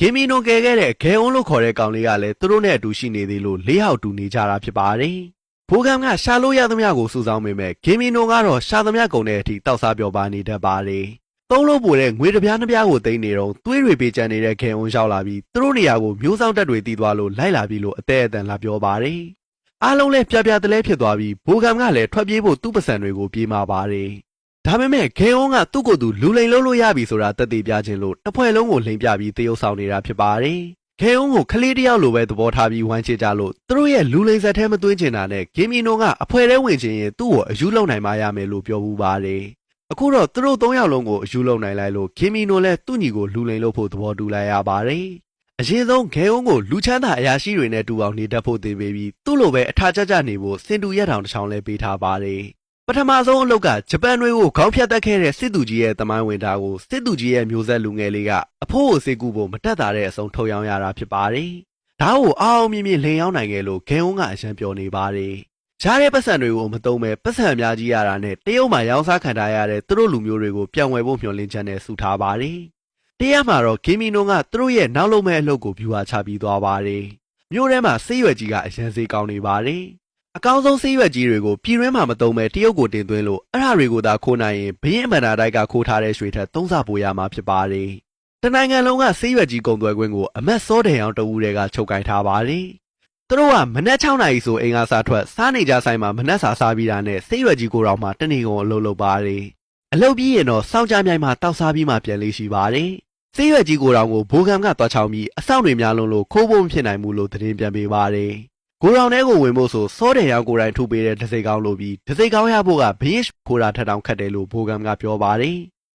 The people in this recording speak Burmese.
ဂေမီနိုကဲခဲ့တဲ့ဂဲအုံးလို့ခေါ်တဲ့ကောင်လေးကလည်းသူတို့နဲ့အတူရှိနေသေးလို့၄ယောက်တူနေကြတာဖြစ်ပါတယ်။ဘိုးကမ်ကရှာလို့ရသမျှကိုစုဆောင်းပေမဲ့ဂေမီနိုကတော့ရှာသမျှကုန်တဲ့အထိတောက်စားပြောပါနေတတ်ပါတယ်။သုံးလို့ပိုတဲ့ငွေတစ်ပြားနှစ်ပြားကိုသိမ်းနေတော့သွေးတွေပေးချန်နေတဲ့ဂဲအုံးရောက်လာပြီးသူတို့နေရာကိုမျိုးစောင်းတက်တွေတီးသွားလို့လိုက်လာပြီးလို့အသေးအတန်လာပြောပါတယ်။အားလုံးလည်းပြပြတလဲဖြစ်သွားပြီးဘိုးကမ်ကလည်းထွက်ပြေးဖို့သူ့ပစံတွေကိုပြေးมาပါတယ်။ဒါပေမဲ့ဂဲအုံးကသူ့ကိုယ်သူလူလိန်လုံးလို့ရပြီဆိုတာသက်သေပြခြင်းလို့တစ်ဖွဲ့လုံးကိုလိန်ပြပြီးတရုပ်ဆောင်နေတာဖြစ်ပါတယ်။ဂဲအုံးကိုခလေးတယောက်လိုပဲသဘောထားပြီးဝိုင်းချကြလို့သူတို့ရဲ့လူလိန်ဆက်ထဲမသွင်းချင်တာနဲ့ဂေမီနိုကအဖွဲထဲဝင်ခြင်းရင်သူ့ကိုအယူလုံနိုင်မှရမယ်လို့ပြောဘူးပါတယ်။အခုတော့သူတို့၃ယောက်လုံးကိုအယူလုံနိုင်လိုက်လို့ဂေမီနိုလည်းသူ့ညီကိုလူလိန်လို့ဖို့သဘောတူလိုက်ရပါတယ်။အရင်ဆုံးဂဲအုံးကိုလူချမ်းသာအရာရှိတွေနဲ့တူအောင်နေတတ်ဖို့သိပေးပြီးသူ့လိုပဲအထာကျကျနေဖို့စင်တူရက်ထောင်တစ်ချောင်းလဲပေးထားပါတယ်။ပထမဆုံးအလုပ်ကဂျပန်တွေကိုခေါင်းဖြတ်တက်ခဲ့တဲ့စစ်သူကြီးရဲ့တမိုင်းဝင်တာကိုစစ်သူကြီးရဲ့မျိုးဆက်လူငယ်လေးကအဖိုးကိုစေကူဖို့မတက်တာတဲ့အဆုံးထုတ်ရောင်းရတာဖြစ်ပါတယ်။ဒါကိုအောင်မြင်မြင်လိန်ရောင်းနိုင်ခဲ့လို့ဂဲအုံးကအရန်ပြောနေပါတယ်။ရှားတဲ့ပတ်စံတွေကိုမသုံးပဲပတ်စံအများကြီးရတာနဲ့တရုတ်မှာရောင်းစားခံထားရတဲ့သူတို့လူမျိုးတွေကိုပြန်ဝယ်ဖို့မျှော်လင့်ချက်နဲ့စုထားပါတယ်။တရားမှာတော့ဂေမီနိုကသူတို့ရဲ့နောက်လုံးမဲ့အလုပ်ကိုဗျူဟာချပြီးသွားပါတယ်။မြို့ထဲမှာဆေးရွက်ကြီးကအရန်စေးကောင်းနေပါတယ်။အကောင်းဆုံးဆေးရွက်ကြီးတွေကိုပြည်တွင်းမှာမသုံးပဲတရုတ်ကိုတင်သွင်းလို့အဲ့ဒါတွေကိုသာခိုးနိုင်ရင်ဘရင်အမန္တာတိုက်ကခိုးထားတဲ့ရွှေထက်သုံးဆပိုရမှာဖြစ်ပါတယ်။တနိုင်ငံလုံးကဆေးရွက်ကြီးကုန်သွယ်ခွင့်ကိုအမတ်စောတယ်အောင်တဝူတွေကချုပ်ကင်ထားပါတယ်။သူတို့ကမနက်6နာရီဆိုအိမ်ကစားထွက်စားနေကြဆိုင်မှာမနက်စာစားပြီးတာနဲ့ဆေးရွက်ကြီးကိုတော့မှတနေ့ကုန်အလုပ်လုပ်ပါတယ်။အလုပ်ပြီးရင်တော့စောင့်ကြမြိုင်မှာတောက်စားပြီးမှပြန်လေးရှိပါတယ်။ဆေးရွက်ကြီးကိုတော့ကိုဘိုးကမ်ကတွားချောင်းပြီးအဆောင်တွေများလုံးလို့ခိုးဖို့မဖြစ်နိုင်ဘူးလို့သတင်းပြန်ပေးပါတယ်။ကိုရောင်ထဲကိုဝင်ဖို့ဆိုစောတယ်ရောင်ကိုယ်တိုင်ထုတ်ပေးတဲ့ဒစိကောင်းလို့ပြီးဒစိကောင်းရဖို့ကဘရင်ခိုးတာထက်တောင်ခက်တယ်လို့ဘိုးကမ်ကပြောပါတယ်။